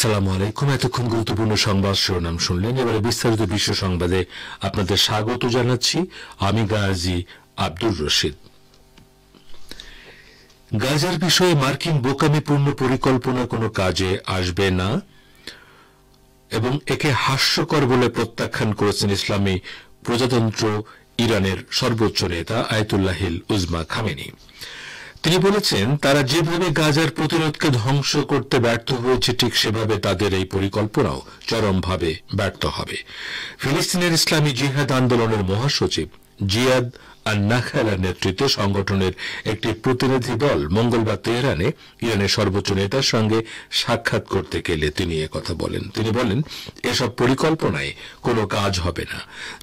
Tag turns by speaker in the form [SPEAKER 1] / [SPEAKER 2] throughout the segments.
[SPEAKER 1] আসসালামু আলাইকুম। এতক্ষণ গুরুত্বপূর্ণ সংবাদ শিরোনাম শুনলেন। এবারে বিস্তারিত বিশ্ব সংবাদে আপনাদের স্বাগত জানাচ্ছি। আমি গাজী আব্দুর রশিদ। গাজার বিষয়ে মার্কিন বোকামিপূর্ণ পরিকল্পনা কোনো কাজে আসবে না এবং একে হাস্যকর বলে প্রত্যাখ্যান করেছেন ইসলামী প্রজাতন্ত্র ইরানের সর্বোচ্চ নেতা আয়াতুল্লাহিল উজমা খামেনি। তিনি বলেছেন, তারা যেভাবে গাজার প্রতিরোধকে ধ্বংস করতে ব্যর্থ হয়েছে ঠিক সেভাবে তাদের এই পরিকল্পনাও চরমভাবে ব্যর্থ হবে। ফিলিস্তিনের ইসলামী জিহাদ আন্দোলনের মহাসচিব জিয়াদ আন-নাখালার নেতৃত্বে সংগঠনের একটি প্রতিনিধি দল মঙ্গলবার তেহরানে ইরানের সর্বোচ্চ নেতার সঙ্গে সাক্ষাৎ করতে গেলে তিনি একথা বলেন। তিনি বলেন, এসব পরিকল্পনায় কোনো কাজ হবে না।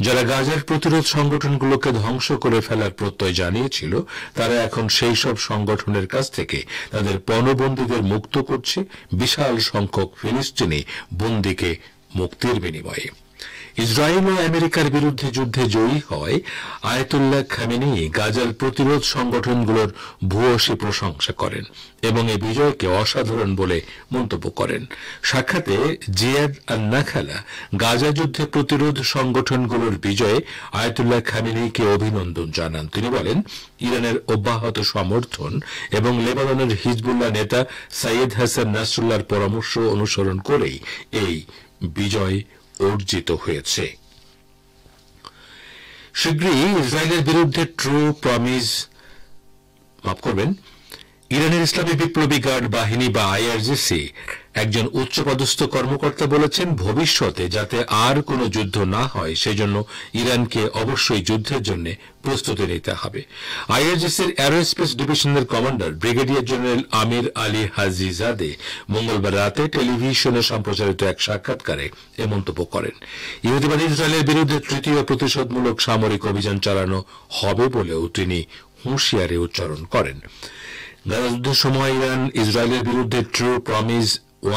[SPEAKER 1] যারা গাজার প্রতিরোধ সংগঠনগুলোকে ধ্বংস করে ফেলার প্রত্যয় জানিয়েছিল, তারা এখন সেই সব সংগঠনের কাছ থেকে তাদের পণবন্দীদের মুক্ত করছে বিশাল সংখ্যক ফিলিস্তিনি বন্দীকে মুক্তির বিনিময়ে। ইসরায়েল ও আমেরিকার বিরুদ্ধে যুদ্ধে জয়ী হয় আয়াতুল্লাহ খামেনি গাজার প্রতিরোধ সংগঠনগুলোর ভূয়সী প্রশংসা করেন এবং এই বিজয়কে অসাধারণ বলে মন্তব্য করেন। সাক্ষাতে জিয়াদ আন-নাখালা গাজা যুদ্ধে প্রতিরোধ সংগঠনগুলোর বিজয়ে আয়াতুল্লাহ খামেনিকে অভিনন্দন জানান। তিনি বলেন, ইরানের অব্যাহত সমর্থন এবং লেবাননের হিজবুল্লাহ নেতা সাইয়েদ হাসান নাসরুল্লাহর পরামর্শ অনুসরণ করেই এই বিজয় অর্জিত হয়েছে। শীঘ্রই ইসরায়েলের বিরুদ্ধে ইরানের ইসলামী বিপ্লবী গার্ড বাহিনী বা আইআরজিসি একজন উচ্চপদস্থ কর্মকর্তা বলেছেন, ভবিষ্যতে যাতে আর কোনো যুদ্ধ না হয় সেজন্য ইরানকে অবশ্যই যুদ্ধের জন্য প্রস্তুতি নিতে হবে। আইআরজিসির অ্যারোস্পেস ডিভিশনের কমান্ডার ব্রিগেডিয়ার জেনারেল আমির আলী হাজিজাদে মঙ্গলবার রাতে টেলিভিশনে সম্প্রচারিত এক সাক্ষাৎকারে এ মন্তব্য করেন। ইহুদিবাদী ইসরায়েলের বিরুদ্ধে তৃতীয় প্রতিশোধমূলক সামরিক অভিযান চালানো হবে বলেও তিনি হুঁশিয়ারি উচ্চারণ করেন। গাজা যুদ্ধের সময় ইরান ইসরায়েলের বিরুদ্ধে ট্রু প্রমিস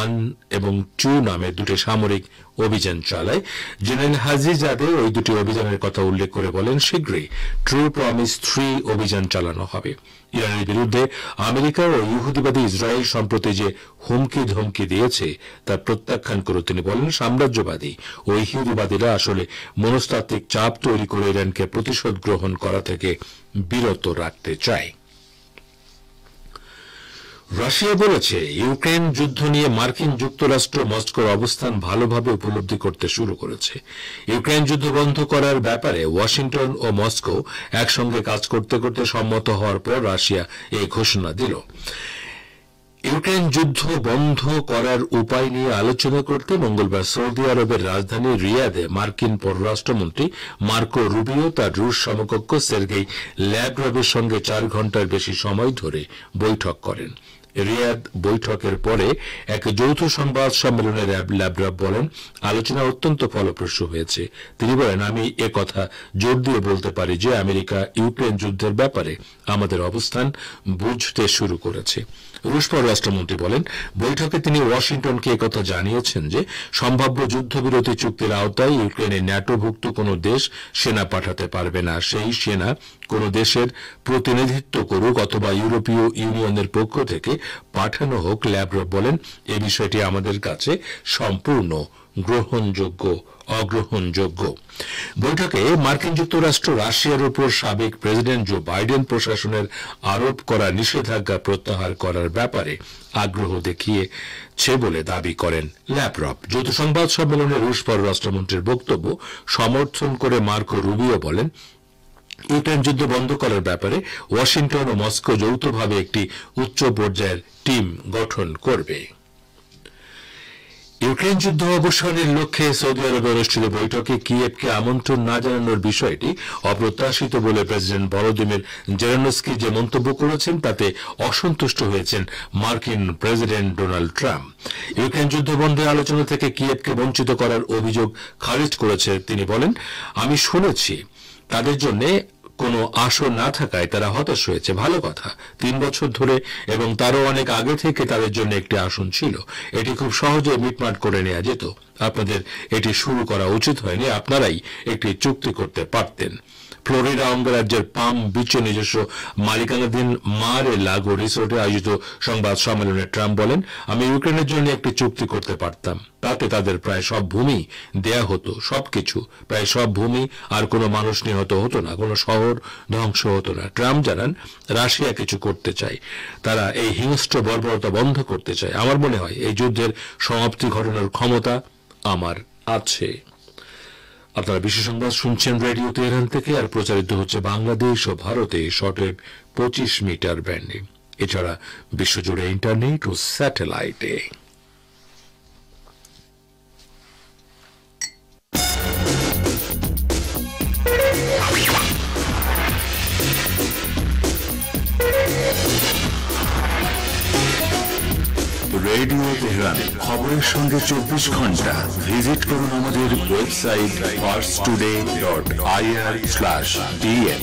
[SPEAKER 1] 1 এবং 2 নামে দুটি সামরিক অভিযান চালায়। জেনারেল হাজিজাদে ওই দুটি অভিযানের কথা উল্লেখ করে বলেন, শীঘ্রই ট্রু প্রমিস 3 অভিযান চালানো হবে। ইরানের বিরুদ্ধে আমেরিকা ও ইহুদিবাদী ইসরায়েল সম্প্রতি যে হুমকি ধমকি দিয়েছে তা প্রত্যাখ্যান করে তিনি বলেন, সাম্রাজ্যবাদী ও ইহুদিবাদীরা আসলে মনস্তাত্ত্বিক চাপ তৈরি করে ইরানকে প্রতিশোধ গ্রহণ করা থেকে বিরত রাখতে চায়। রাশিয়া বলেছে, ইউক্রেন যুদ্ধ নিয়ে মার্কিন যুক্তরাষ্ট্র মস্কোর অবস্থান ভালোভাবে উপলব্ধি করতে শুরু করেছে। ইউক্রেন যুদ্ধ বন্ধ করার ব্যাপারে ওয়াশিংটন ও মস্কো একসঙ্গে কাজ করতে করতে সম্মত হওয়ার পর রাশিয়া এই ঘোষণা দিল। ইউক্রেন যুদ্ধ বন্ধ করার উপায় নিয়ে আলোচনা করতে মঙ্গলবার সৌদি আরবের রাজধানী রিয়াদে মার্কিন পররাষ্ট্রমন্ত্রী মার্কো রুবিও তার রুশ সমকক্ষ সের্গেই ল্যাভরভের সঙ্গে 4 ঘণ্টার বেশি সময় ধরে বৈঠক করেন। রিয়াদ বৈঠকের পরে এক যৌথ সংবাদ সম্মেলনে ল্যাভরভ বলেন, আলোচনা অত্যন্ত ফলপ্রসূ হয়েছে। তিনি বলেন, আমি কথা জোর দিয়ে বলতে পারি যে আমেরিকা ইউক্রেন যুদ্ধের ব্যাপারে আমাদের অবস্থান বুঝতে শুরু করেছে। রুশ পররাষ্ট্রমন্ত্রী বলেন, বৈঠকে তিনি ওয়াশিংটনকে একথা জানিয়েছেন যে সম্ভাব্য যুদ্ধবিরতি চুক্তির আওতায় ইউক্রেনে ন্যাটোভুক্ত কোনো দেশ সেনা পাঠাতে পারবে না। সেই সেনা কোনো দেশের প্রতিনিধিত্ব করুক অথবা ইউরোপীয় ইউনিয়নের পক্ষ থেকে পাঠানো হোক। ল্যাভরভ বলেন, এই বিষয়টি আমাদের কাছে সম্পূর্ণ অগ্রহণযোগ্য। বৈঠকে মার্কিন যুক্তরাষ্ট্র রাশিয়ার উপর সাবেক প্রেসিডেন্ট জো বাইডেন প্রশাসনের আরোপ করা নিষেধাজ্ঞা প্রত্যাহার করার ব্যাপারে আগ্রহ দেখিয়েছে বলে দাবি করেন ল্যাভরভ। যৌথ সংবাদ সম্মেলনে রুশ পররাষ্ট্রমন্ত্রীর বক্তব্য সমর্থন করে মার্কো রুবিও বলেন, ইউক্রেন যুদ্ধ বন্ধ করার ব্যাপারে ওয়াশিংটন ও মস্কো যৌথভাবে একটি উচ্চ পর্যায়ের টিম গঠন করবে। ইউক্রেন যুদ্ধ অবসানের লক্ষ্যে সৌদি আরবে অনুষ্ঠিত বৈঠকে কিয়েভকে আমন্ত্রণ না জানানোর বিষয়টি অপ্রত্যাশিত বলে প্রেসিডেন্ট ভলোদিমির জেলেনস্কি যে মন্তব্য করেছেন তাতে অসন্তুষ্ট হয়েছেন মার্কিন প্রেসিডেন্ট ডোনাল্ড ট্রাম্প। ইউক্রেন যুদ্ধ বন্ধে আলোচনা থেকে কিয়েভকে বঞ্চিত করার অভিযোগ খারিজ করেছে। তিনি বলেন, আমি শুনেছি তাদের জন্য কোনো আসন না থাকায় তারা হতাশ হয়েছে। ভালো কথা, 3 বছর ধরে এবং তারও অনেক আগে থেকে তাদের জন্য একটি আসন ছিল। এটি খুব সহজে মিটমাট করে নেওয়া যেত। আপনাদের এটি শুরু করা উচিত হয়নি, আপনারাই একটি চুক্তি করতে পারতেন। ফ্লোরিডা অঙ্গরাজ্যের পাম বিচে নিজস্ব মালিকানাধীন মারে লাগো রিসোর্টে আয়োজিত সংবাদ সম্মেলনে ট্রাম্প বলেন, আমি ইউক্রেনের জন্য একটি চুক্তি করতে পারতাম, তাতে তাদের প্রায় সব ভূমি দেয়া হতো, সবকিছু, প্রায় সব ভূমি, আর কোনো মানুষ নিহত হতো না, কোনো শহর ধ্বংস হতো না। ট্রাম্প জানান, রাশিয়া কিছু করতে চায়, তারা এই হিংস্র বর্বরতা বন্ধ করতে চায়। আমার মনে হয় এই যুদ্ধের সমাপ্তি ঘটানোর ক্ষমতা আমার আছে। আপনারা বিশ্ব সংবাদ শুনছেন রেডিও তেহরান থেকে, আর প্রচারিত হচ্ছে বাংলাদেশ ও ভারতে শর্টওয়েভ 25 মিটার ব্যান্ডে, এছাড়া বিশ্বজুড়ে ইন্টারনেট ও স্যাটেলাইটে।
[SPEAKER 2] রেডিও তেহরান, খবরের সঙ্গে 24 ঘন্টা। ভিজিট করুন আমাদের ওয়েবসাইট farstoday.ir/tn।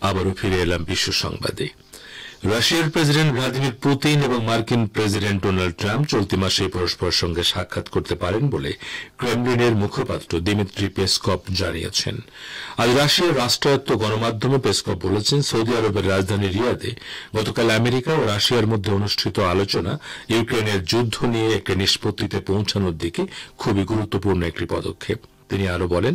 [SPEAKER 1] আবারও ফিরে এলাম বিশ্ব সংবাদে। রাশিয়ার প্রেসিডেন্ট ভ্লাদিমির পুতিন এবং মার্কিন প্রেসিডেন্ট ডোনাল্ড ট্রাম্প চলতি মাসে পরস্পরের সঙ্গে সাক্ষাৎ করতে পারেন বলে ক্রেমলিনের মুখপাত্র দিমিত্রি পেসকভ জানিয়েছেন। আজ রাশিয়ার রাষ্ট্রায়ত্ত গণমাধ্যমে পেসকভ বলেছেন, সৌদি আরবের রাজধানী রিয়াদে গতকাল আমেরিকা ও রাশিয়ার মধ্যে অনুষ্ঠিত আলোচনা ইউক্রেনের যুদ্ধ নিয়ে একটি নিষ্পত্তিতে পৌঁছানোর দিকে খুবই গুরুত্বপূর্ণ একটি পদক্ষেপ। তিনি আরো বলেন,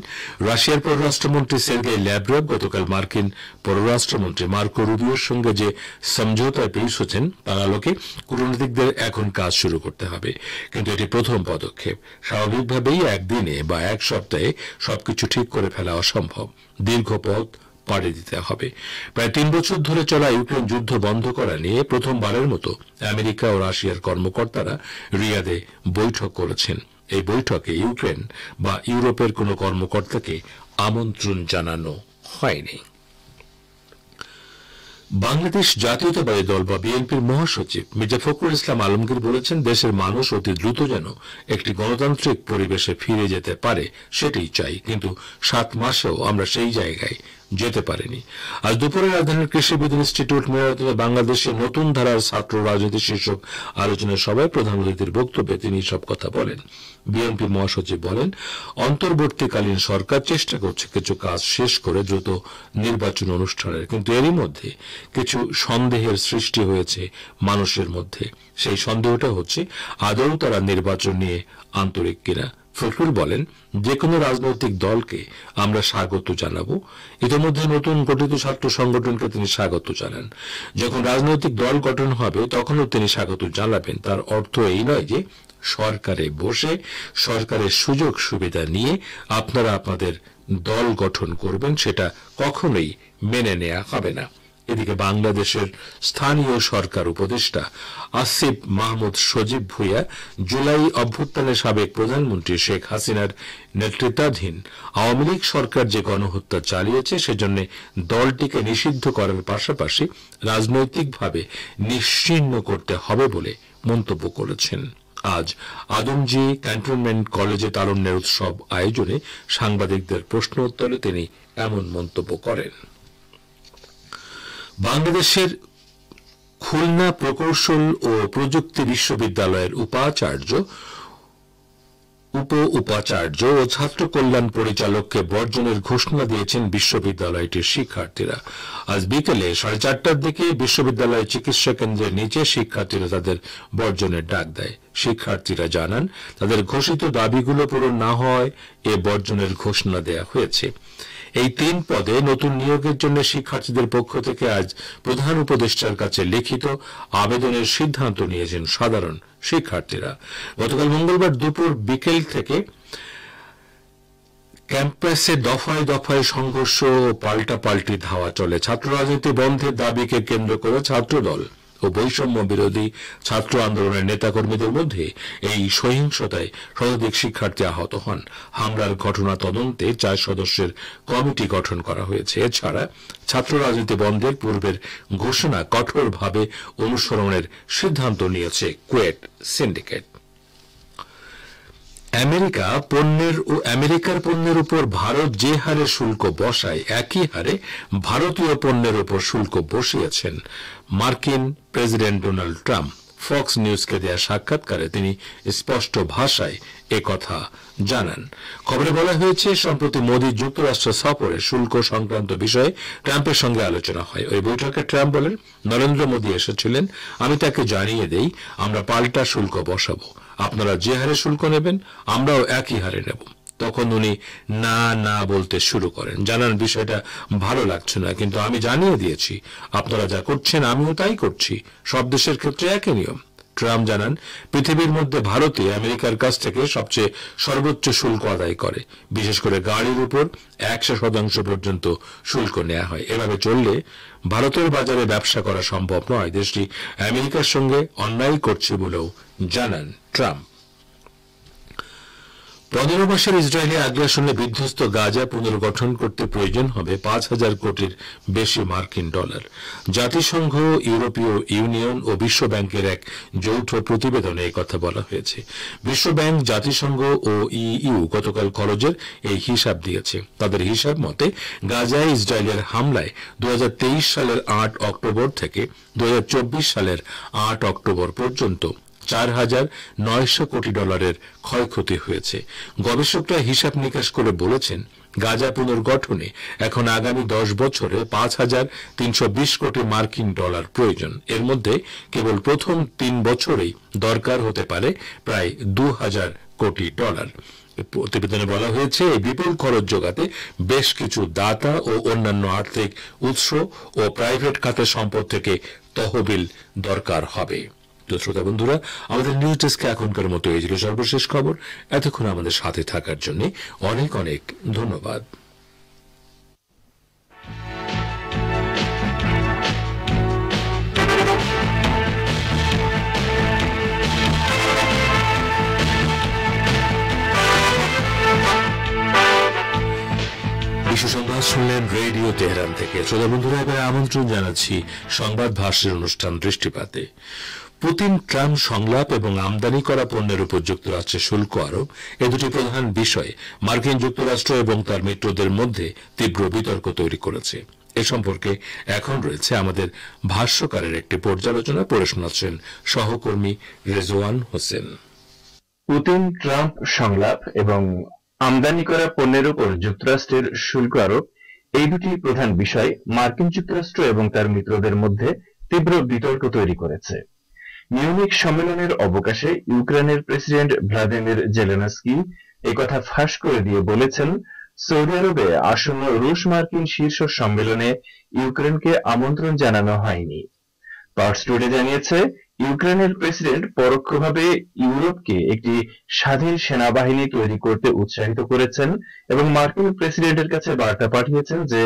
[SPEAKER 1] রাশিয়ার পররাষ্ট্রমন্ত্রী সের্গেই ল্যাভরভ গতকাল মার্কিন পররাষ্ট্রমন্ত্রী মার্কো রুবিওর সঙ্গে যে সমঝোতায় পৌঁছেছেন তার আলোকে কূটনীতিকদের এখন কাজ শুরু করতে হবে, কিন্তু এটি প্রথম পদক্ষেপ। স্বাভাবিকভাবেই একদিনে বা এক সপ্তাহে সবকিছু ঠিক করে ফেলা অসম্ভব, দীর্ঘ পথ পাড়ি দিতে হবে। প্রায় 3 বছর ধরে চলা ইউক্রেন যুদ্ধ বন্ধ করা নিয়ে প্রথমবারের মতো আমেরিকা ও রাশিয়ার কর্মকর্তারা রিয়াদে বৈঠক করেছেন। এই বৈঠকে ইউক্রেন বা ইউরোপের কোনো কর্মকর্তাকে আমন্ত্রণ জানানো হয়নি। বাংলাদেশ জাতীয়তাবাদী দল বা বিএনপির মহাসচিব মির্জা ফখরুল ইসলাম আলমগীর বলেছেন, দেশের মানুষ অতি দ্রুত যেন একটি গণতান্ত্রিক পরিবেশে ফিরে যেতে পারে সেটাই চাই, কিন্তু 7 মাসেও আমরা সেই জায়গায় যেতে পারেনি। আজ দুপুরে রাজধানীর কৃষিবিদ ইনস্টিটিউট মিলনায়তনে বাংলাদেশের নতুন ধারার ছাত্র রাজনীতি শীর্ষক আলোচনা সভায় প্রধান অতিথির বক্তব্যে তিনি সব কথা বলেন। বিএনপি মহাসচিব বলেন, অন্তর্বর্তীকালীন সরকার চেষ্টা করছে কিছু কাজ শেষ করে দ্রুত নির্বাচন অনুষ্ঠানের, কিন্তু এরই মধ্যে কিছু সন্দেহের সৃষ্টি হয়েছে মানুষের মধ্যে। সেই সন্দেহটা হচ্ছে আদৌ তারা নির্বাচন নিয়ে আন্তরিক কিনা। ফখরুল বলেন, যে কোনো রাজনৈতিক দলকে আমরা স্বাগত জানাবো। ইতিমধ্যে নতুন গঠিত ছাত্র সংগঠনকে তিনি স্বাগত জানান। যখন রাজনৈতিক দল গঠন হবে তখনও তিনি স্বাগত জানাবেন। তার অর্থ এই নয় যে সরকারে বসে সরকারের সুযোগ সুবিধা নিয়ে আপনারা আপনাদের দল গঠন করবেন, সেটা কখনোই মেনে নেওয়া হবে না। এদিকে বাংলাদেশের স্থানীয় সরকার উপদেষ্টা আসিফ মাহমুদ সজীব ভুঁইয়া জুলাই অভ্যুত্থানের সাবেক প্রধানমন্ত্রী শেখ হাসিনার নেতৃত্বাধীন আওয়ামী লীগ সরকার যে গণহত্যা চালিয়েছে সেজন্য দলটিকে নিষিদ্ধ করার পাশাপাশি রাজনৈতিকভাবে নিশ্চিহ্ন করতে হবে বলে মন্তব্য করেছেন। আজ আদমজী ক্যান্টনমেন্ট কলেজে তারুণ্যের উৎসব আয়োজনে সাংবাদিকদের প্রশ্ন উত্তরে তিনি এমন মন্তব্য করেন। বাংলাদেশের খুলনা প্রকৌশল ও প্রযুক্তি বিশ্ববিদ্যালয়ের উপাচার্য ও ছাত্র কল্যাণ পরিচালককে বর্জনের ঘোষণা দিয়েছেন বিশ্ববিদ্যালয়টির শিক্ষার্থীরা। আজ বিকেলে 4:30টার দিকে বিশ্ববিদ্যালয়ের চিকিৎসা কেন্দ্রের নিচে শিক্ষার্থীরা তাদের বর্জনের ডাক দেয়। শিক্ষার্থীরা জানান, তাদের ঘোষিত দাবিগুলো পূরণ না হয় এ বর্জনের ঘোষণা দেয়া হয়েছে। এই 3 পদে নতুন নিয়োগের জন্য শিক্ষার্থীদের পক্ষ থেকে আজ প্রধান উপদেষ্টার কাছে লিখিত আবেদনের সিদ্ধান্ত নিয়েছেন সাধারণ শিক্ষার্থীরা। গতকাল মঙ্গলবার দুপুর বিকেল থেকে ক্যাম্পাসে দফায় দফায় সংঘর্ষ ও পাল্টাপাল্টি ধাওয়া চলে। ছাত্র রাজনীতি বন্ধের দাবিকে কেন্দ্র করে ছাত্রদল ও বৈষম্য বিরোধী ছাত্র আন্দোলনের নেতাকর্মীদের মধ্যে এই সহিংসতায় শতাধিক শিক্ষার্থী আহত হন। হামলার ঘটনা তদন্তে 4 সদস্যের কমিটি গঠন করা হয়েছে। এছাড়া ছাত্র রাজনীতি বন্ধের পূর্বের ঘোষণা কঠোরভাবে অনুসরণের সিদ্ধান্ত নিয়েছে কুয়েট সিন্ডিকেট। আমেরিকার পণ্যের উপর ভারত যে হারে শুল্ক বসায়, একই হারে ভারতীয় পণ্যের উপর শুল্ক বসিয়েছেন মার্কিন প্রেসিডেন্ট ডোনাল্ড ট্রাম্প। ফক্স নিউজকে দেয়া সাক্ষাৎকারে তিনি স্পষ্ট ভাষায় একথা জানান। খবরে বলা হয়েছে, সম্প্রতি মোদী যুক্তরাষ্ট্র সফরে শুল্ক সংক্রান্ত বিষয়ে ট্রাম্পের সঙ্গে আলোচনা হয়। ওই বৈঠকে ট্রাম্প বলেন, নরেন্দ্র মোদী এসেছিলেন, আমি তাকে জানিয়ে দেই আমরা পাল্টা শুল্ক বসাবো, আপনারা যে হারে শুল্ক নেবেন আমরাও একই হারে নেব। তখন উনি না না বলতে শুরু করেন, জানান বিষয়টা ভালো লাগছে না, কিন্তু আমি জানিয়ে দিয়েছি আপনারা যা করছেন আমিও তাই করছি, সব দেশের ক্ষেত্রে একই নিয়ম। ট্রাম্প জানান, পৃথিবীর মধ্যে ভারতে আমেরিকার কাছ থেকে সবচেয়ে সর্বোচ্চ শুল্ক আদায় করে, বিশেষ করে গাড়ির উপর 100% পর্যন্ত শুল্ক নেওয়া হয়। এভাবে চললে ভারতের বাজারে ব্যবসা করা সম্ভব নয়। দেশটি আমেরিকার সঙ্গে অন্যায় করছে বলেও জানান ট্রাম্প। 15 মাসের ইসরায়েলি আগ্রাসনে বিধ্বস্ত গাজা পুনর্গঠন করতে প্রয়োজন হবে 5,000 কোটির বেশি মার্কিন ডলার। জাতিসংঘ, ইউরোপীয় ইউনিয়ন ও বিশ্ব ব্যাংকের এক যৌথ প্রতিবেদনে এই কথা বলা হয়েছে। বিশ্ব ব্যাংক, জাতিসংঘ ও ইইউ গতকাল খরচের এই হিসাব দিয়েছে। তাদের হিসাব মতে গাজায় ইসরায়েলের হামলায় 2023 সালের 8 অক্টোবর থেকে 2024 সালের 8 অক্টোবর পর্যন্ত 4,900 কোটি ডলারের ক্ষয়ক্ষতি হয়েছে। গবেষকরা হিসাব নিকাশ করে বলেছেন, গাজা পুনর্গঠনে এখন আগামী 10 বছরে 5,320 কোটি মার্কিন ডলার প্রয়োজন। এর মধ্যে কেবল প্রথম 3 বছরেই দরকার হতে পারে প্রায় 2,000 কোটি ডলার। প্রতিবেদনে বলা হয়েছে, এই বিপুল খরচ যোগাতে বেশ কিছু দাতা ও অন্যান্য আর্থিক উৎস ও প্রাইভেট খাতের সম্পদ থেকে তহবিল দরকার হবে। শ্রোতা বন্ধুরা, আমাদের নিউজ ডেস্কে এখনকার মতো এই ছিল সর্বশেষ খবর। এতক্ষণ আমাদের সাথে থাকার জন্য অনেক অনেক ধন্যবাদ। বিশ্ব সংবাদ শুনলেন রেডিও তেহরান থেকে। শ্রোতা বন্ধুরা, এবার আমন্ত্রণ জানাচ্ছি সংবাদ ভাষ্যের অনুষ্ঠান দৃষ্টিপাতে। পুতিন ট্রাম্প সংলাপ এবং আমদানি করা পণ্যের উপর যুক্তরাষ্ট্রের শুল্ক আরোপ, এ দুটি প্রধান বিষয়ে মার্কিন যুক্তরাষ্ট্র এবং তার মিত্রদের মধ্যে তীব্র বিতর্ক তৈরি করেছে। এ সম্পর্কে এখন রয়েছে আমাদের ভাষ্যকারের একটি পর্যালোচনা, পড়ে শোনাচ্ছেন সহকর্মী রেজওয়ান হোসেন।
[SPEAKER 3] পুতিন ট্রাম্প সংলাপ এবং আমদানি করা পণ্যের উপর যুক্তরাষ্ট্রের শুল্ক আরোপ, এই দুটি প্রধান বিষয় মার্কিন যুক্তরাষ্ট্র এবং তার মিত্রদের মধ্যে তীব্র বিতর্ক তৈরি করেছে। মিউনিক সম্মেলনের অবকাশে ইউক্রেনের প্রেসিডেন্ট ভ্লাদিমির জেলেনস্কি একথা ফাঁস করে দিয়ে বলেছেন, সৌদি আরবে আসন্ন রুশ মার্কিন শীর্ষ সম্মেলনে ইউক্রেনকে আমন্ত্রণ জানানো হয়নি। পার্স টুডে জানিয়েছে, ইউক্রেনের প্রেসিডেন্ট পরোক্ষভাবে ইউরোপকে একটি স্বাধীন সেনাবাহিনী তৈরি করতে উৎসাহিত করেছেন এবং মার্কিন প্রেসিডেন্টের কাছে বার্তা পাঠিয়েছেন যে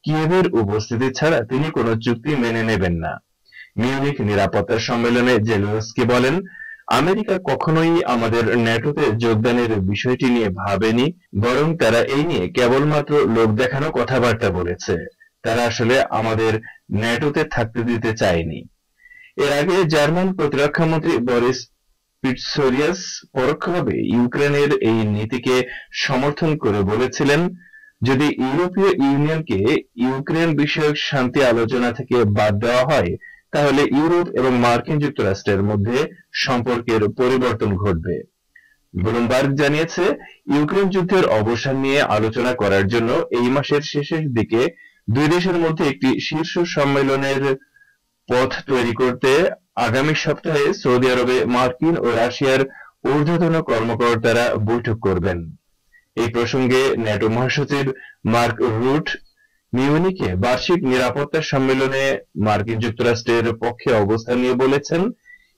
[SPEAKER 3] কিয়েভের উপস্থিতি ছাড়া তিনি কোনো চুক্তি মেনে নেবেন না। মিউনিক নিরাপত্তা সম্মেলনে জেলেনস্কি বলেন, আমেরিকা কখনোই আমাদের ন্যাটোতে যোগদানের বিষয়টি নিয়ে ভাবেনি, বরং তারা এই নিয়ে কেবলমাত্র লোক দেখানো কথাবার্তা বলেছে। তারা আসলে আমাদের ন্যাটোতে থাকতে দিতে চায়নি। এর আগে জার্মান প্রতিরক্ষা মন্ত্রী বরিস পিটসোরিয়াস পরোক্ষভাবে ইউক্রেনের এই নীতিকে সমর্থন করে বলেছিলেন, যদি ইউরোপীয় ইউনিয়নকে ইউক্রেন বিষয়ক শান্তি আলোচনা থেকে বাদ দেওয়া হয়, তাহলে ইউরোপ এবং মার্কিন যুক্তরাষ্ট্রের মধ্যে সম্পর্কের পরিবর্তন ঘটবে। ব্লুমবার্গ জানিয়েছে, ইউক্রেন যুদ্ধের অবসান নিয়ে আলোচনা করার জন্য এই মাসের শেষের দিকে দুই দেশের মধ্যে একটি শীর্ষ সম্মেলনের পথ তৈরি করতে আগামী সপ্তাহে সৌদি আরবে মার্কিন ও রাশিয়ার ঊর্ধ্বতন কর্মকর্তারা বৈঠক করবেন। এই প্রসঙ্গে ন্যাটো মহাসচিব মার্ক রুট মিউনিকে বার্ষিক নিরাপত্তা সম্মেলনে মার্কিন যুক্তরাষ্ট্রের পক্ষে অবস্থান নিয়ে বলেছেন,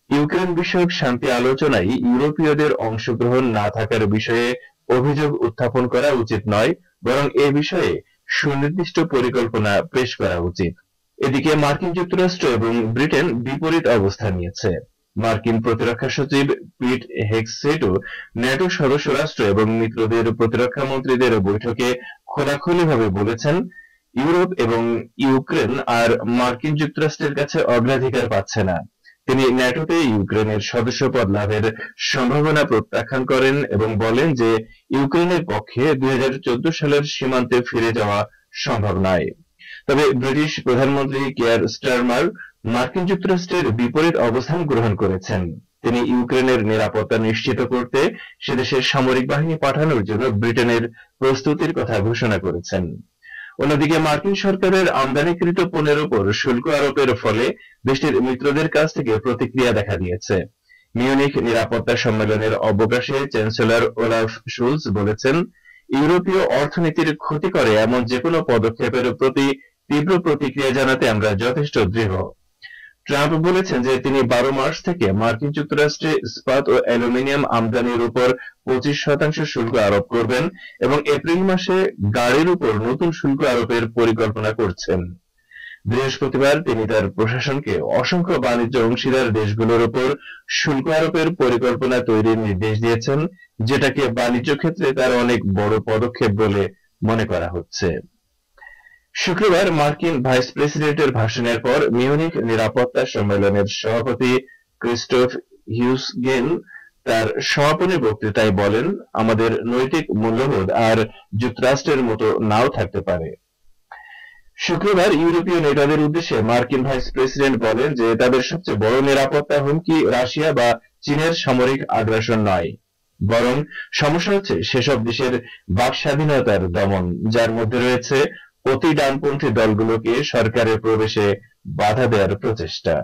[SPEAKER 3] ইউক্রেন বিষয়ক শান্তি আলোচনায় ইউরোপীয়দের অংশগ্রহণ না থাকার বিষয়ে অভিযোগ উত্থাপন করা উচিত নয়, বরং এ বিষয়ে সুনির্দিষ্ট পরিকল্পনা পেশ করা উচিত। এদিকে মার্কিন যুক্তরাষ্ট্র এবং ব্রিটেন বিপরীত অবস্থান নিয়েছে। মার্কিন প্রতিরক্ষা সচিব পিট হেগসেটও ন্যাটো সদস্য রাষ্ট্র এবং মিত্রদের প্রতিরক্ষা মন্ত্রীদের বৈঠকে খোলাখুলিভাবে বলেছেন, ইউরোপ এবং ইউক্রেন আর মার্কিন যুক্তরাষ্ট্রের কাছে অগ্রাধিকার পাচ্ছে না। তিনি ন্যাটোতে ইউক্রেনের সদস্যপদ লাভের সম্ভাবনা প্রত্যাখ্যান করেন এবং বলেন যে ইউক্রেনের পক্ষে 2014 সালের সীমান্তে ফিরে যাওয়া সম্ভব নয়। তবে ব্রিটিশ প্রধানমন্ত্রী কিয়ার স্টারমার মার্কিন যুক্তরাষ্ট্রের বিপরীত অবস্থান গ্রহণ করেছেন। তিনি ইউক্রেনের নিরাপত্তা নিশ্চিত করতে সেদেশের সামরিক বাহিনী পাঠানোর জন্য ব্রিটেনের প্রস্তুতির কথা ঘোষণা করেছেন। অন্যদিকে মার্কিন সরকারের আমদানিকৃত পণ্যের উপর শুল্ক আরোপের ফলে দেশটির মিত্রদের কাছ থেকে প্রতিক্রিয়া দেখা দিয়েছে। মিউনিখ নিরাপত্তা সম্মেলনের অবকাশে চ্যান্সেলর ওলাফ শুলজ বলেছেন, ইউরোপীয় অর্থনীতির ক্ষতি করে এমন যেকোনো পদক্ষেপের প্রতি তীব্র প্রতিক্রিয়া জানাতে আমরা যথেষ্ট দৃঢ়। ট্রাম্প বলেছেন যে তিনি 12 মার্চ থেকে মার্কিন যুক্তরাষ্ট্রে ইস্পাত ও অ্যালুমিনিয়াম আমদানির উপর 25% শুল্ক আরোপ করবেন এবং এপ্রিল মাসে গাড়ির উপর নতুন শুল্ক আরোপের পরিকল্পনা করছেন। বৃহস্পতিবার তিনি তার প্রশাসনকে অসংখ্য বাণিজ্য অংশীদার দেশগুলোর উপর শুল্ক আরোপের পরিকল্পনা তৈরির নির্দেশ দিয়েছেন, যেটাকে বাণিজ্য ক্ষেত্রে তার অনেক বড় পদক্ষেপ বলে মনে করা হচ্ছে। শুক্রবার মার্কিন ভাইস প্রেসিডেন্টের ভাষণের পর মিউনিখ নিরাপত্তা সম্মেলনের সভাপতি ক্রিস্টোফ হিউসগেন তার সমাপনী বক্তৃতায় বলেন, আমাদের নৈতিক মূল্যবোধ আর যুক্তরাষ্ট্রের মতো নাও থাকতে পারে। শুক্রবার ইউরোপীয় নেতাদের উদ্দেশ্যে মার্কিন ভাইস প্রেসিডেন্ট বলেন যে তাদের সবচেয়ে বড় নিরাপত্তা হুমকি রাশিয়া বা চীনের সামরিক আগ্রাসন নয়, বরং সমস্যা হচ্ছে সেসব দেশের বাক স্বাধীনতার দমন, যার মধ্যে রয়েছে অতি ডানপন্থী দলগুলোকে সরকারের প্রবেশে বাধা দেওয়ার প্রচেষ্টা।